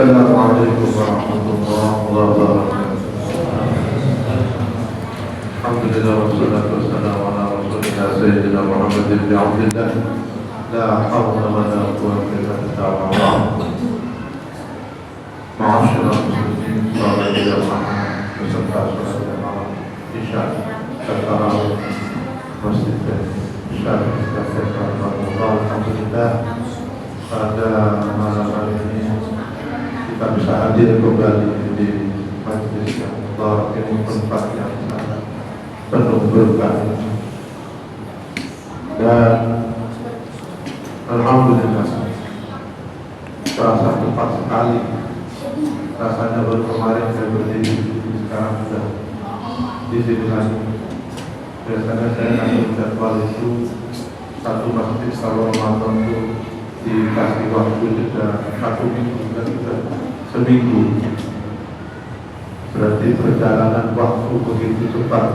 Assalamualaikum warahmatullahi wabarakatuh. Alhamdulillah wassalatu wassalamu ala rasulillah sayyidina Muhammad ibn Abdillah. La hawla wa la quwwata illa billah. Ma'asyiral muslimin, salat jamaah beserta salat jamaah Isya secara masjid Isya alhamdulillah pada malam hari ini kita bisa hadir kembali di majlis yang mubarak ini, tempat yang sangat penuh berkah, dan alhamdulillah terasa tepat sekali. Rasanya baru kemarin saya berdiri, sekarang sudah di sini lagi. Biasanya saya akan jadwal itu satu masjid kalau Ramadan itu dikasih waktu jeda 1 minggu dan sudah seminggu. Berarti perjalanan waktu begitu cepat,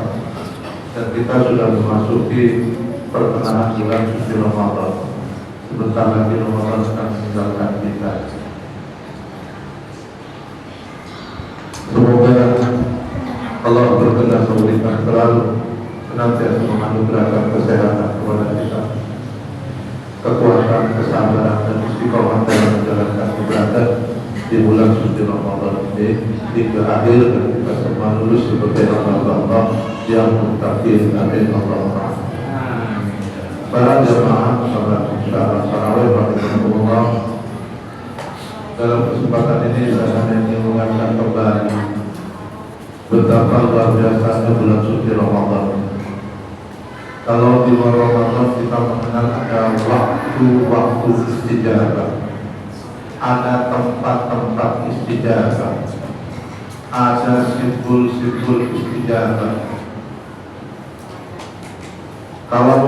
dan kita sudah memasuki pertengahan bulan suci Ramadan. Sebentar lagi Ramadan akan meninggalkan kita. Semoga Allah berkenan memberikan selalu senantiasa menganugerahkan kesehatan kepada kita, kekuatan, kesabaran, dan istiqomah dalam menjalankan ibadah di bulan suci Ramadan ini hingga akhir, dan kita semua lulus sebagai Allah yang muttaqin. Amin Allahumma. Para jemaah salat isya tarawih rahimahumullah, dalam kesempatan ini saya hanya ingin mengingatkan kembali betapa luar biasanya bulan suci Ramadan. Kalau di bulan Ramadan kita mengenal ada waktu-waktu istijabah, ada tempat-tempat istijabah, ada simbol-simbol istijabah. Kalau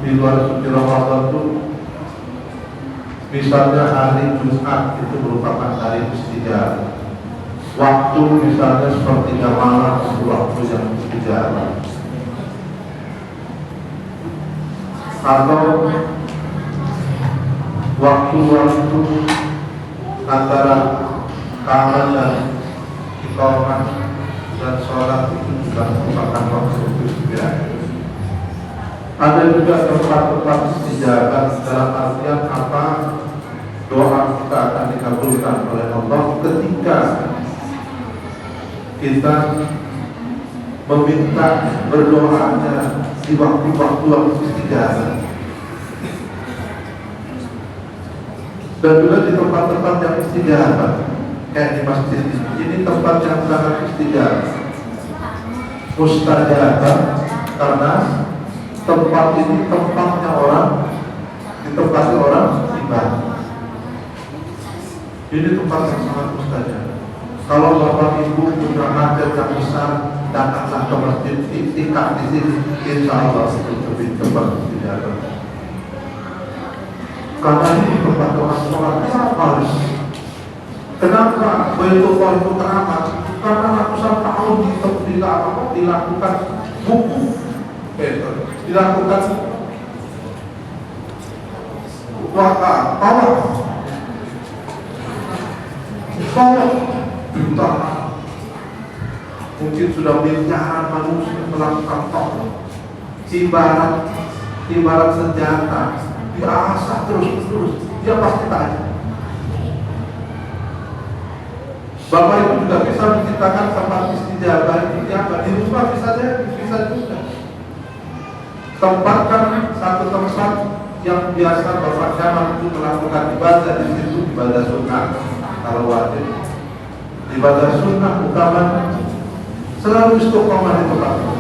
di luar suci Ramadan itu, misalnya hari Jumat itu merupakan hari istijabah. Waktu misalnya sepertiga malam itu waktu yang istijabah. Atau waktu-waktu antara kaman dan iqamah dan sholat itu juga merupakan waktu istijabah. Ada juga tempat-tempat istijabah dalam artian apa? Doa kita akan dikabulkan oleh Allah ketika kita meminta berdoanya di waktu-waktu istijabah. Dan juga di tempat-tempat yang istijabah, kayak di masjid ini tempat yang sangat istijabah, mustajabah, karena tempat ini tempatnya orang, ditempati orang ibadah. Ini tempat yang sangat mustajabah. Kalau bapak ibu punya hajat yang besar, datanglah ke masjid, iktikaf di sini, insya Allah itu lebih cepat istijabah. Karena ini tempat orang sholat harus. Kenapa Baitullah itu teramat? Karena ratusan tahun dilakukan buku, dilakukan tawaf jutaan, mungkin sudah miliaran manusia melakukan tawaf. Ibarat senjata, diasah terus, dia pasti tanya. Bapak Ibu juga bisa menciptakan tempat istijabah di rumah, bisa juga. Tempatkan satu tempat yang biasa Bapak Jamal itu melakukan ibadah di situ, ibadah sunnah. Kalau wajib ibadah sunnah utama selalu istiqomah di tempat itu.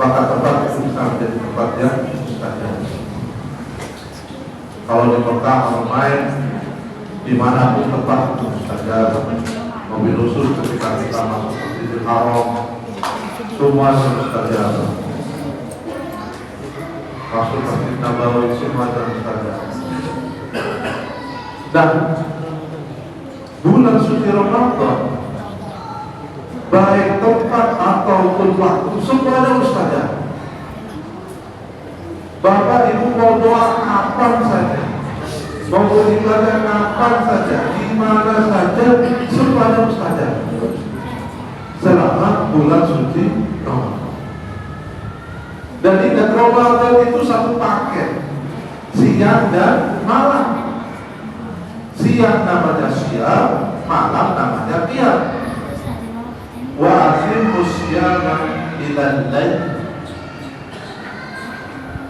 Maka tempat itu bisa menjadi tempat yang mustajab. Kalau di Mekah, kalau main dimanapun tempat itu mustajab. Mobil khusus ketika kita masuk ke Masjidil Haram, semua mustajab. Masuk Masjid Nabawi semua mustajab. Dan bulan suci Ramadan, baik tempat ataupun waktu, semuanya mustajab. Bapak Ibu mau doa kapan saja, mau beribadah kapan saja, di mana saja semuanya mustajab selama bulan suci Ramadan. Dan ingat, Ramadan itu satu paket, siang dan malam. Siang namanya siang, malam namanya qiyam. Wa aqimus siyama ilal lail.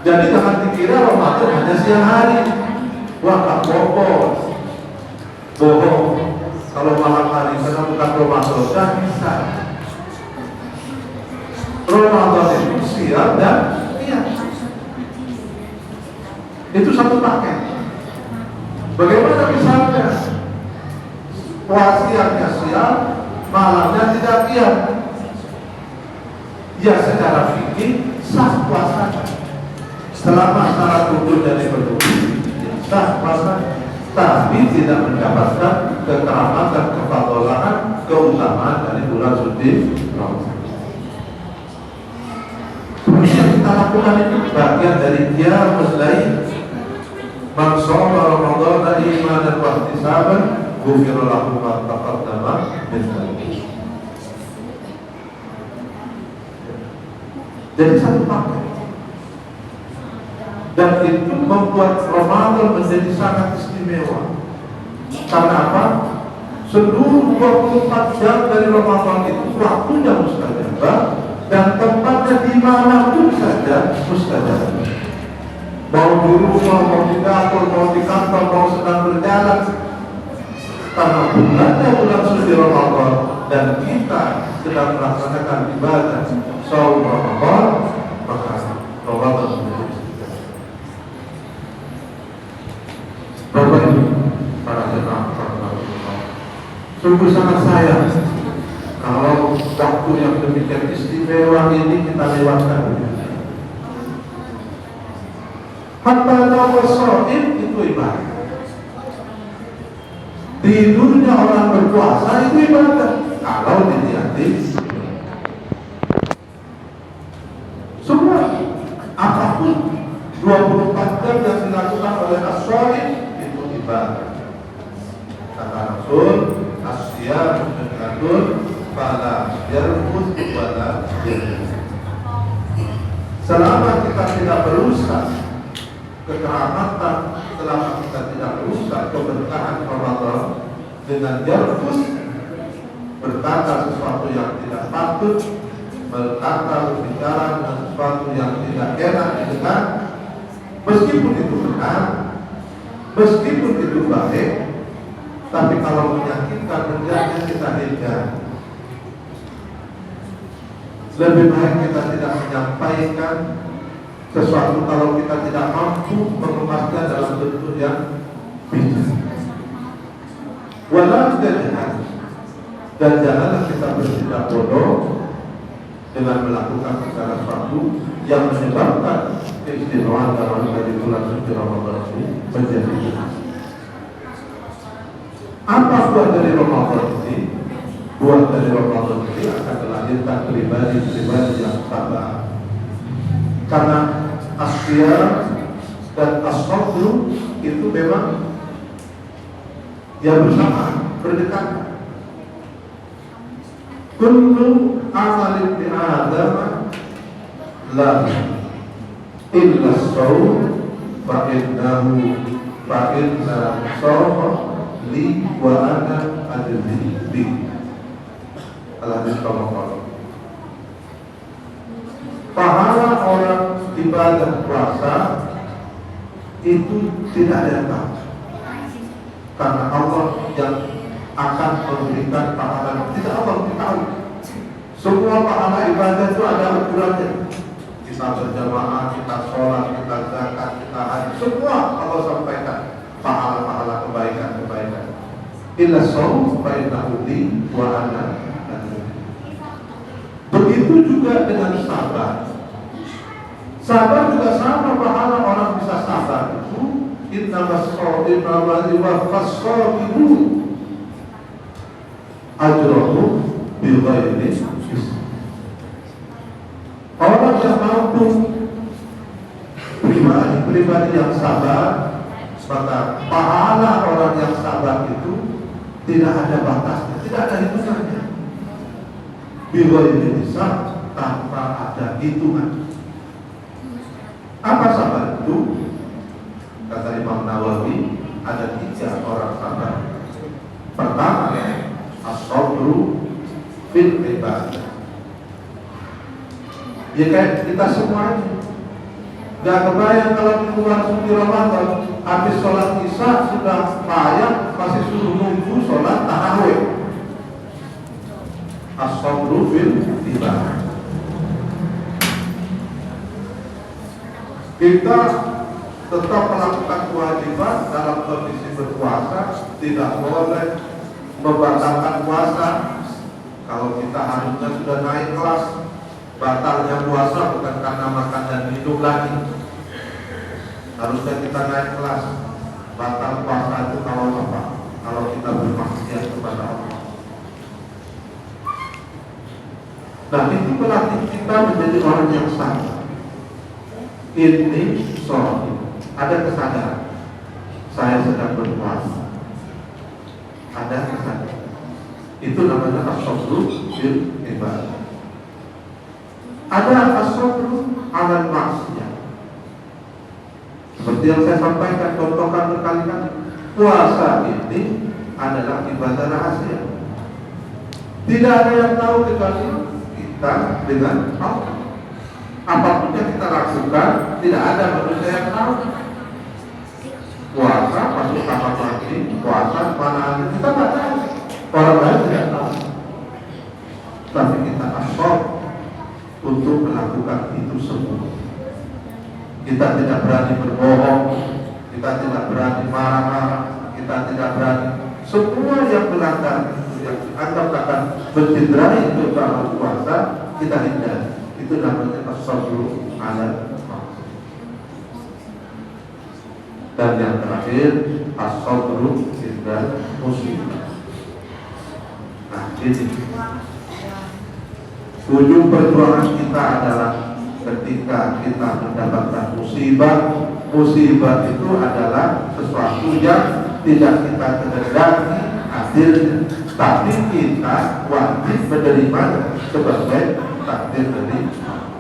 Jadi jangan dikira Ramadan hanya siang hari. Wah, tak bohong. Kalau malam hari karena bukan Ramadan, dan bisa. Ramadan itu siang dan qiyam. Itu satu paket. Bagaimana misalnya siangnya siang, malamnya tidak qiyam? Ya secara fikih sah puasa. Selama syarat wudhu dari berwudhu, sah puasa. Tapi tidak mendapatkan kekeramatan, kefadholan, keutamaan dari bulan suci Ramadan. Seperti yang kita lakukan itu bagian dari qiyamul lail. Man shoma Ramadhana imanan wa ihtisaban ghufira lahu ma taqaddama min dhanbihi. Jadi satu paket. Dan itu membuat Ramadan menjadi sangat istimewa. Karena apa? Seluruh 24 jam dari Ramadan itu waktunya mustajabah, dan tempatnya di mana pun saja mustajabah. Mau di rumah, mau di dapur, mau di kantor, mau sedang berjalan, karena bulannya bulan suci Ramadan dan kita sedang melaksanakan ibadah shaum Ramadan, maka Ramadan menjadi istimewa. Bapak Ibu, para jemaah, sungguh sangat sayang kalau waktu yang demikian istimewa ini kita lewatkan. Hatta nawasoin itu ibadah. Tidurnya orang berpuasa itu ibadah kalau diniati. Semua apapun 24 jam yang dilakukan oleh as-shaim itu ibadah. Kata Rasul, as-siyam junatun fala yarfud wala yarfud. Selama kita tidak berusaha kekeramatan, selama kita tidak merusak keberkahan Ramadan dengan jarfus, berkata sesuatu yang tidak patut, berkata berbicara dengan sesuatu yang tidak enak didengar, meskipun itu benar, meskipun itu baik, tapi kalau menyakitkan hendaknya kita hindari. Lebih baik kita tidak menyampaikan sesuatu kalau kita tidak mampu mengemasnya dalam bentuk yang bijak. Walau tidak, dan janganlah kita bertindak bodoh dengan melakukan segala sesuatu yang menyebabkan keistimewaan dalam dari bulan suci Ramadan ini menjadi jelas. Apa buah dari Ramadan ini? Buah dari Ramadan ini akan melahirkan pribadi-pribadi yang sabar. Karena as-siyam dan as-sabr itu memang ya bersama, berdekatan. Kullu amal ibni Adam la illa as-sawm fa inna sawma li wa ana ajzi bi. Al-hadis Ramadan. Pahala orang ibadah puasa itu tidak ada yang tahu, karena Allah yang akan memberikan pahala. Tidak Allah tahu. Semua pahala ibadah itu ada ukurannya. Kita berjamaah, kita sholat, kita zakat, kita haji, semua Allah sampaikan pahala-pahala kebaikan-kebaikan. Illa shaum fa innahu li wa ana. Begitu juga dengan sabar. Sabar juga sama pahala orang bisa sabar itu. Innamas shawima wa yuwaffas shawibun ajrahu bighairi hisab. Orang yang mampu, pribadi yang sabar, maka pahala orang yang sabar itu tidak ada batasnya, tidak ada hitungannya. Bighairi hisab, tanpa ada hitungan. Apa sabar itu? Kata Imam Nawawi, ada 3 orang sabar. Pertama, as-sabru fil ibadah. Ya kayak kita semuanya. Gak kebayang kalau di luar suci Ramadan, habis sholat isya sudah payah, masih suruh nunggu sholat tarawih. As-sabru fil ibadah. Kita tetap melakukan kewajiban dalam kondisi berpuasa, tidak boleh membatalkan puasa. Kalau kita harusnya sudah naik kelas, batalnya puasa bukan karena makan dan minum lagi. Harusnya kita naik kelas. Batal puasa itu kalau apa? Kalau kita bermaksiat kepada Allah. Nah, itu pelatih kita menjadi orang yang sabar. Ini sholat. Ada kesadaran saya sedang berpuasa. Ada kesadaran. Itu namanya as-sabru fil ibadah. Ada as-sabru 'alal maksiyah. Seperti yang saya sampaikan, contohkan berkali-kali, puasa ini adalah ibadah rahasia. Tidak ada yang tahu kecuali kita dengan Allah. Apapun yang kita lakukan, tidak ada manusia yang tahu. Puasa masuk kamar mandi, puasa mana kita tidak tahu. Orang lain tidak tahu. Tapi kita asal untuk melakukan itu semua. Kita tidak berani berbohong, kita tidak berani marah-marah, kita tidak berani. Semua yang melanggar itu, yang dianggap akan mencederai itu dalam puasa, kita hindari. Itu namanya as-sabru 'alal maksiyah. Dan yang terakhir, as-sabru 'indal musibah. Nah, ini ujung perjuangan kita adalah ketika kita mendapatkan musibah. Musibah itu adalah sesuatu yang tidak kita kehendaki hasilnya, tapi kita wajib menerima sebagai takdir dari Allah.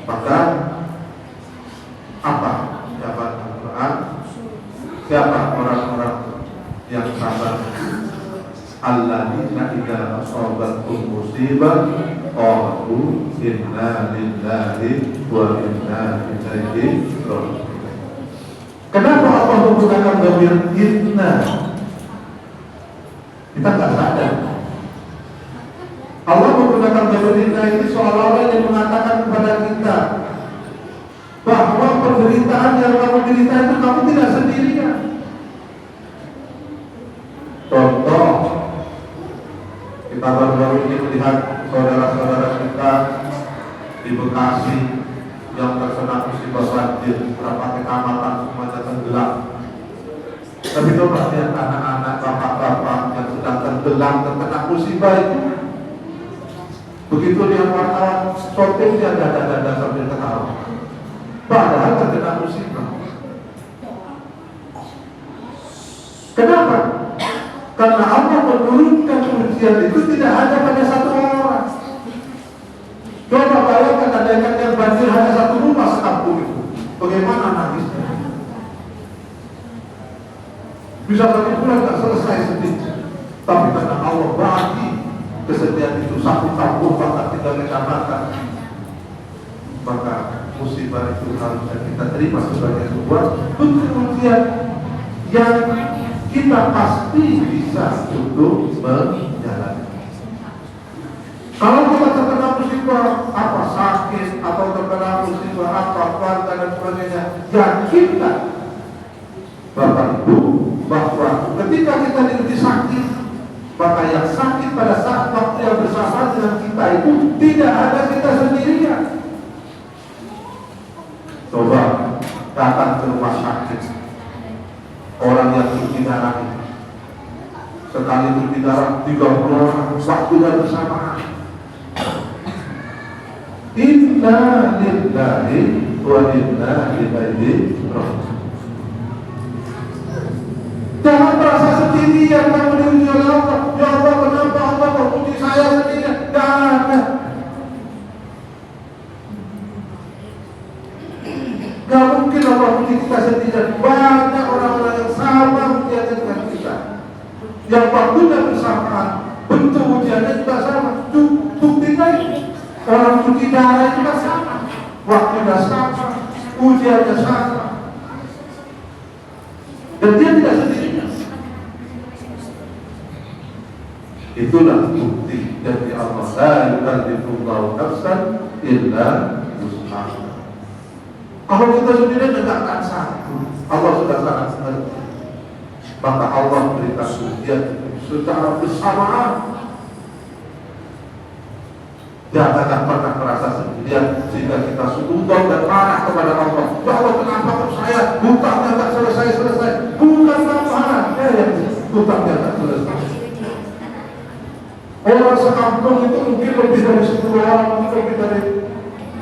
Maka apa jawaban Al-Quran? Siapa orang-orang yang sabar? Alladzina idza asabathum musibah qalu inna lillahi wa inna ilaihi raji'un. Kenapa Allah menggunakan dhamir inna? Kita tak sadar. Allah menggunakan dhamir inna ini seolah-olah yang mengatakan kepada kita bahwa penderitaan yang kamu derita itu kamu tidak sendirian. Contoh, kita baru-baru ini melihat saudara-saudara kita di Bekasi yang terkena musibah banjir, berapa kecamatan semuanya tenggelam. Tapi coba lihat anak-anak, bapak-bapak yang sedang tenggelam terkena musibah itu. Begitu dia wartawan, shooting dia dada-dada sambil ketawa. Padahal terkena musibah. Kenapa? Karena Allah menurunkan ujian itu tidak hanya pada satu orang. Coba bayangkan ada yang banjir hanya satu rumah sekampung itu. Bagaimana nangisnya? Bisa satu bulan tak selesai sedih. Tapi karena Allah bagi kesedihan itu satu kampung bahkan 3 kecamatan, maka musibah itu harusnya kita terima sebagai sebuah bentuk ujian yang kita pasti bisa untuk menjalani. Kalau kita terkena musibah apa sakit atau terkena musibah apa keluarga dan sebagainya, yakinkan Bapak Ibu bahwa ketika kita diuji sakit, maka yang sakit pada saat waktu yang bersama dengan kita itu tidak ada kita sendirian. Coba datang ke rumah sakit, orang yang cuci darah itu sekali cuci darah 30 orang waktunya bersamaan. Inna lillahi wa inna ilaihi raji'un. sendirian kamu diuji oleh Allah. Ya Allah, kenapa Allah menguji saya sendirian? Tidak ada. Gak mungkin Allah uji kita sendirian. Banyak orang-orang yang sama ujiannya dengan kita, yang waktunya bersamaan, bentuk ujiannya juga sama. Buktinya orang cuci darah juga sama, waktunya sama, ujiannya sama, dan dia tidak sendirian. Itulah bukti dari Allah. La yukallifullahu nafsan illa wus'aha. Kalau kita sendirian tidak akan sanggup. Allah sudah sangat mengerti. Maka Allah berikan ujian secara bersamaan. Jangan pernah merasa sendirian sehingga kita sudut dan marah kepada Allah. Ya Allah, kenapa kok saya hutangnya tak selesai? Bukan marah, hutangnya tak selesai. Orang sekampung itu mungkin lebih dari 10 orang, mungkin lebih dari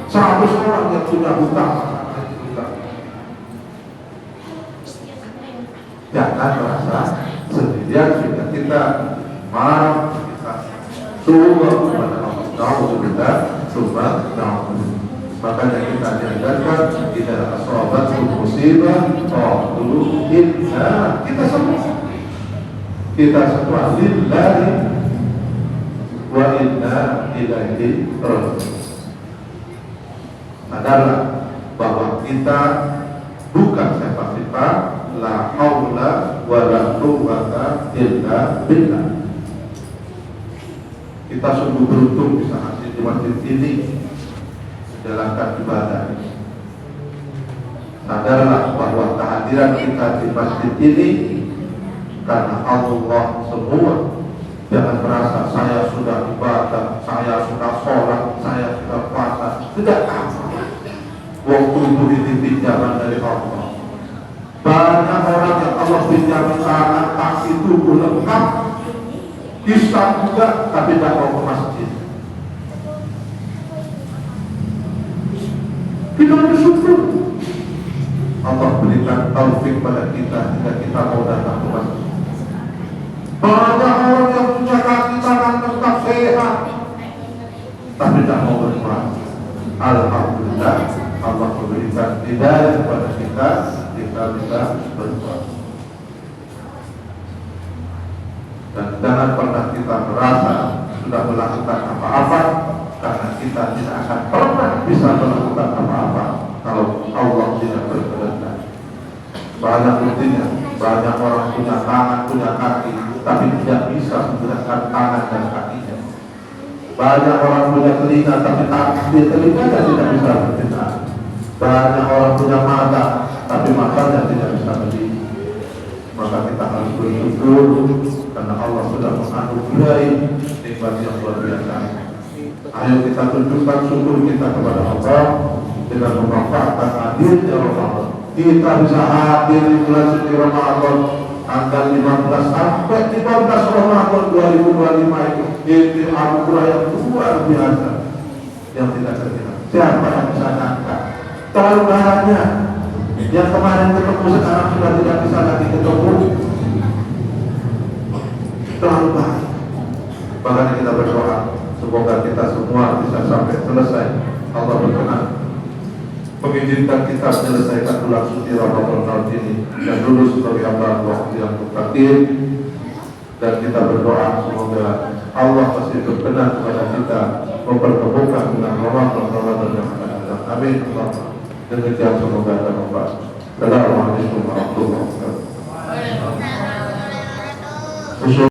100 orang yang sudah hutang. Jangan merasa sendirian sehingga kita marah, kita sungguh kepada Allah. Makanya kita diajarkan kita asobat musibah, dulu kita semua lillahi wa inna ilaihi raji'un. Sadarlah bahwa kita bukan siapa-siapa, la haula wa la quwwata illa billah. Kita sungguh beruntung bisa hadir di masjid ini menjalankan ibadah. Sadarlah bahwa kehadiran kita di masjid ini karena Allah semua. Jangan merasa saya sudah ibadah, saya sudah sholat, saya sudah puasa. Tidak apa. Wong tubuh ini pinjaman dari Allah. Banyak orang yang Allah pinjam tangan, kaki, tubuh lengkap, Islam juga, tapi tidak mau ke masjid. Kita bersyukur Allah berikan taufik pada kita hingga kita mau datang ke masjid. Banyak orang yang punya kaki tangan lengkap sehat, tapi tidak mau berpuasa. Alhamdulillah Allah memberikan hidayah kepada kita bisa berpuasa. Dan jangan pernah kita merasa sudah melakukan apa-apa, karena kita tidak akan pernah bisa melakukan apa-apa kalau Allah tidak berkehendak. Banyak buktinya, banyak orang punya tangan, punya kaki, tapi tidak bisa menggunakan tangan dan kakinya. Banyak orang punya telinga, tapi telinganya tidak bisa berbicara. Banyak orang punya mata, tapi matanya tidak bisa melihat. Maka kita harus bersyukur karena Allah sudah menganugerahi nikmat yang luar biasa. Ayo kita tunjukkan syukur kita kepada Allah dengan memanfaatkan hadirnya Ramadan. Kita bisa hadir di bulan suci Ramadan tanggal 15 sampai 15 Ramadan 2025 itu. Ini anugerah yang luar biasa yang tidak terkira. Siapa yang bisa nyangka? Terlalu banyak. Yang kemarin ketemu sekarang sudah tidak bisa lagi ketemu. Terlalu banyak. Makanya kita berdoa semoga kita semua bisa sampai selesai. Allah berkenan mengizinkan kita menyelesaikan bulan suci Ramadan tahun ini dan lulus sebagai hamba Allah yang muttaqin. Dan kita berdoa semoga Allah masih berkenan kepada kita mempertemukan dengan Ramadan yang akan datang. Amin. Demikian semoga bermanfaat. Assalamualaikum warahmatullahi wabarakatuh.